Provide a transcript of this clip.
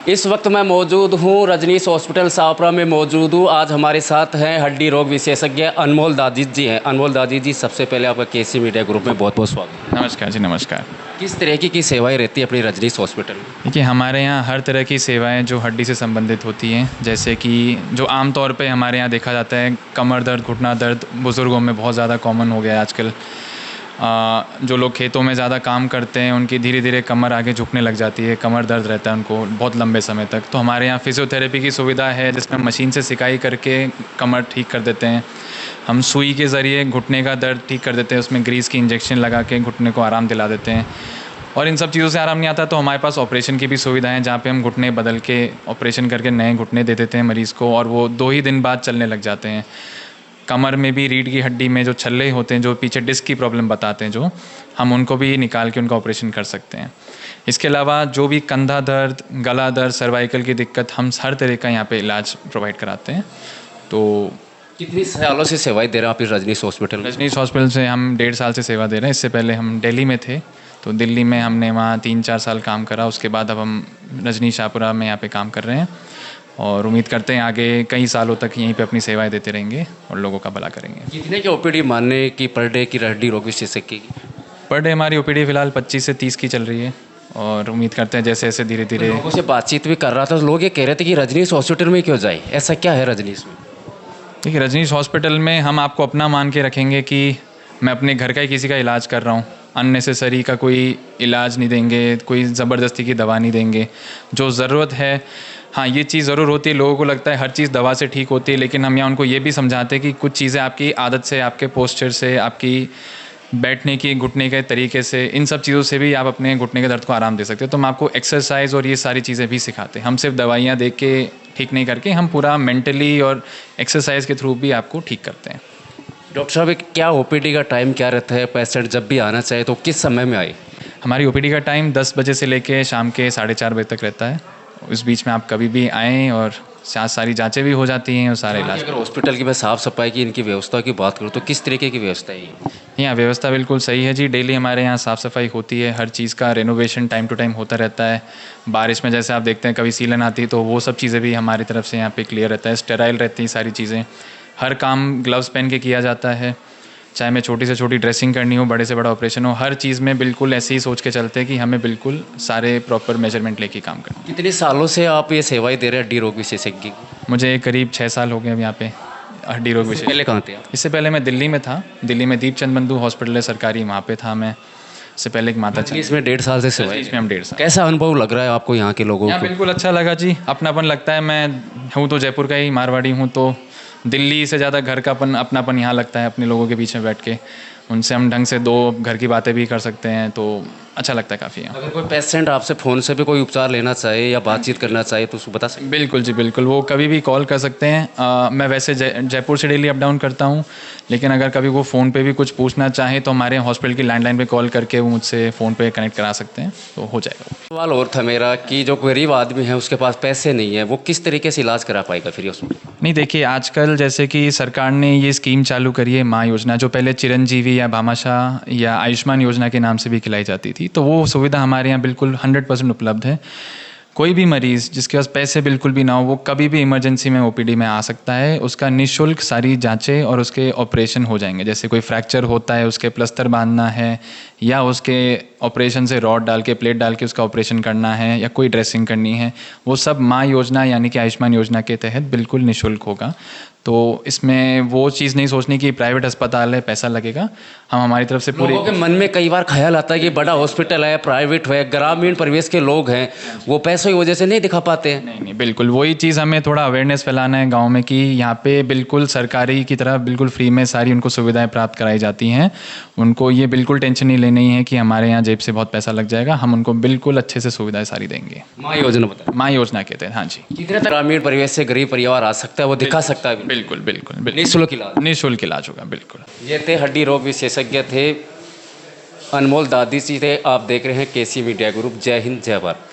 इस वक्त मैं मौजूद हूँ रजनीश हॉस्पिटल शाहपुरा में मौजूद हूँ। आज हमारे साथ हैं हड्डी रोग विशेषज्ञ अनमोल दाजित जी हैं। अनमोल दाजित जी, सबसे पहले आपका केसी मीडिया ग्रुप में बहुत बहुत स्वागत। नमस्कार जी, नमस्कार। किस तरह की सेवाएं रहती है अपनी रजनीश हॉस्पिटल में? देखिए, हमारे यहाँ हर तरह की सेवाएं जो हड्डी से संबंधित होती हैं, जैसे कि जो आमतौर पे हमारे यहाँ देखा जाता है, कमर दर्द, घुटना दर्द बुज़ुर्गों में बहुत ज़्यादा कॉमन हो गया है आजकल। जो लोग खेतों में ज़्यादा काम करते हैं उनकी धीरे धीरे कमर आगे झुकने लग जाती है, कमर दर्द रहता है उनको बहुत लंबे समय तक। तो हमारे यहाँ फिज़ियोथेरेपी की सुविधा है जिसमें मशीन से सिकाई करके कमर ठीक कर देते हैं। हम सुई के ज़रिए घुटने का दर्द ठीक कर देते हैं, उसमें ग्रीस की इंजेक्शन लगा के घुटने को आराम दिला देते हैं। और इन सब चीज़ों से आराम नहीं आता तो हमारे पास ऑपरेशन की भी सुविधा है, जहाँ पे हम घुटने बदल के ऑपरेशन करके नए घुटने दे देते हैं मरीज़ को, और वो 2 ही दिन बाद चलने लग जाते हैं। कमर में भी रीढ़ की हड्डी में जो छल्ले होते हैं, जो पीछे डिस्क की प्रॉब्लम बताते हैं, जो हम उनको भी निकाल के उनका ऑपरेशन कर सकते हैं। इसके अलावा जो भी कंधा दर्द, गला दर्द, सर्वाइकल की दिक्कत, हम हर तरह का यहाँ पे इलाज प्रोवाइड कराते हैं। तो कितनी सालों से सेवाएं दे रहे हैं आप इस रजनीश हॉस्पिटल में? रजनीश हॉस्पिटल से हम 1.5 साल से सेवा दे रहे हैं। इससे पहले हम दिल्ली में थे, तो दिल्ली में हमने वहाँ 3-4 साल काम करा। उसके बाद अब हम रजनीश शाहपुरा में यहाँ पे काम कर रहे हैं और उम्मीद करते हैं आगे कई सालों तक यहीं पे अपनी सेवाएं देते रहेंगे और लोगों का भला करेंगे। कितने की ओपीडी मानने की पर डे की हड्डी रोग विशेषज्ञ की? पर डे हमारी ओपीडी फ़िलहाल 25 से 30 की चल रही है और उम्मीद करते हैं जैसे जैसे धीरे धीरे। लोगों से बातचीत भी कर रहा था, लोग ये कह रहे थे कि रजनीश हॉस्पिटल में क्यों जाए, ऐसा क्या है रजनीश में? देखिए, रजनीश हॉस्पिटल में हम आपको अपना मान के रखेंगे कि मैं अपने घर का ही किसी का इलाज कर रहा हूँ। अननेसेसरी का कोई इलाज नहीं देंगे, कोई ज़बरदस्ती की दवा नहीं देंगे। जो ज़रूरत है, हाँ ये चीज़ ज़रूर होती है, लोगों को लगता है हर चीज़ दवा से ठीक होती है, लेकिन हम यहाँ उनको ये भी समझाते हैं कि कुछ चीज़ें आपकी आदत से, आपके पोस्चर से, आपकी बैठने की, घुटने के तरीके से, इन सब चीज़ों से भी आप अपने घुटने के दर्द को आराम दे सकते हैं। तो हम आपको एक्सरसाइज और ये सारी चीज़ें भी सिखाते हैं। हम सिर्फ दवाइयाँ दे के ठीक नहीं करके, हम पूरा मेंटली और एक्सरसाइज के थ्रू भी आपको ठीक करते हैं। डॉक्टर साहब, क्या ओपीडी का टाइम क्या रहता है? पेशेंट जब भी आना चाहे तो किस समय में आए? हमारी ओपीडी का टाइम 10 बजे से लेके शाम के 4:30 बजे तक रहता है। उस बीच में आप कभी भी आएँ और सारी जांचें भी हो जाती हैं और सारे इलाज। अगर हॉस्पिटल की मैं साफ़ सफाई की, इनकी व्यवस्था की बात करूँ तो किस तरीके की व्यवस्था है ये? यहाँ व्यवस्था बिल्कुल सही है जी। डेली हमारे यहाँ साफ़ सफाई होती है, हर चीज़ का रेनोवेशन टाइम टू टाइम होता रहता है। बारिश में जैसे आप देखते हैं कभी सीलन आती है तो वो सब चीज़ें भी हमारी तरफ से यहाँ पे क्लियर रहता है, स्टेराइल रहती हैं सारी चीज़ें। हर काम ग्लव्स पहन के किया जाता है, चाहे मैं छोटी से छोटी ड्रेसिंग करनी हो, बड़े से बड़ा ऑपरेशन हो, हर चीज़ में बिल्कुल ऐसे ही सोच के चलते हैं कि हमें बिल्कुल सारे प्रॉपर मेजरमेंट लेके काम करना। कितने सालों से आप ये सेवाएं दे रहे हैं हड्डी रोग विशेषज्ञ की? मुझे करीब 6 साल हो गए अब यहाँ पे हड्डी रोग विशेषज्ञ। पहले कहाँ थे आप? इससे पहले मैं दिल्ली में था, दिल्ली में दीपचंद बंधु हॉस्पिटल है सरकारी, वहाँ पे था मैं। इससे पहले एक माता चंद। इसमें 1.5 साल से सेवाएं? इसमें हम 1.5 साल। कैसा अनुभव लग रहा है आपको यहाँ के लोगों यहाँ को? बिल्कुल अच्छा लगा जी, अपनापन लगता है। मैं हूँ तो जयपुर का ही, मारवाड़ी हूँ, तो दिल्ली से ज़्यादा घर का अपनापन यहाँ लगता है। अपने लोगों के बीच में बैठ के उनसे हम ढंग से 2 घर की बातें भी कर सकते हैं, तो अच्छा लगता है काफ़ी यहाँ। अगर कोई पेशेंट आपसे फ़ोन से भी कोई उपचार लेना चाहे या बातचीत करना चाहे तो उसको बता सकते हैं? बिल्कुल जी, बिल्कुल, वो कभी भी कॉल कर सकते हैं। मैं वैसे जयपुर से डेली अप डाउन करता हूँ, लेकिन अगर कभी वो फ़ोन पे भी कुछ पूछना चाहे तो हमारे हॉस्पिटल की लैंडलाइन पे कॉल करके वो मुझसे फ़ोन पे कनेक्ट करा सकते हैं, तो हो जाएगा। सवाल और था मेरा कि जो गरीब आदमी है उसके पास पैसे नहीं है, वो किस तरीके से इलाज करा पाएगा फिर उसमें? नहीं, देखिए, आजकल जैसे कि सरकार ने ये स्कीम चालू करी है, माँ योजना, जो पहले चिरंजीवी या भामाशाह या आयुष्मान योजना के नाम से भी खिलाई जाती थी, तो वो सुविधा हमारे यहाँ बिल्कुल 100% उपलब्ध है। कोई भी मरीज़ जिसके पास पैसे बिल्कुल भी ना हो, वो कभी भी इमरजेंसी में ओपीडी में आ सकता है। उसका निःशुल्क सारी जांचें और उसके ऑपरेशन हो जाएंगे। जैसे कोई फ्रैक्चर होता है, उसके प्लस्तर बांधना है, या उसके ऑपरेशन से रॉड डाल के, प्लेट डाल के उसका ऑपरेशन करना है, या कोई ड्रेसिंग करनी है, वो सब माँ योजना यानी कि आयुष्मान योजना के तहत बिल्कुल निःशुल्क होगा। तो इसमें वो चीज़ नहीं सोचनी कि प्राइवेट अस्पताल है, पैसा लगेगा। हम हमारी तरफ से पूरी। लोगों के मन में कई बार ख्याल आता है कि बड़ा हॉस्पिटल है, प्राइवेट है, ग्रामीण परिवेश के लोग हैं, वो पैसों की वजह से नहीं दिखा पाते हैं। नहीं, बिल्कुल वही चीज़ हमें थोड़ा अवेयरनेस फैलाना है गांव में कि यहाँ पे बिल्कुल सरकारी की तरह बिल्कुल फ्री में सारी उनको सुविधाएं प्राप्त कराई जाती हैं। उनको ये बिल्कुल टेंशन नहीं लेनी है कि हमारे यहाँ जेब से बहुत पैसा लग जाएगा। हम उनको बिल्कुल अच्छे से सुविधाएं सारी देंगे। माँ योजना बता, माँ योजना के तहत, हाँ जी। कितने ग्रामीण परिवेश से गरीब परिवार आ सकता है, वो दिखा सकता है? बिल्कुल बिल्कुल निःशुल्क इलाज? निःशुल्क इलाज होगा, बिल्कुल। ये थे हड्डी रोग विशेषज्ञ थे अनमोल दादी जी थे। आप देख रहे हैं केसी मीडिया ग्रुप। जय हिंद, जय भारत।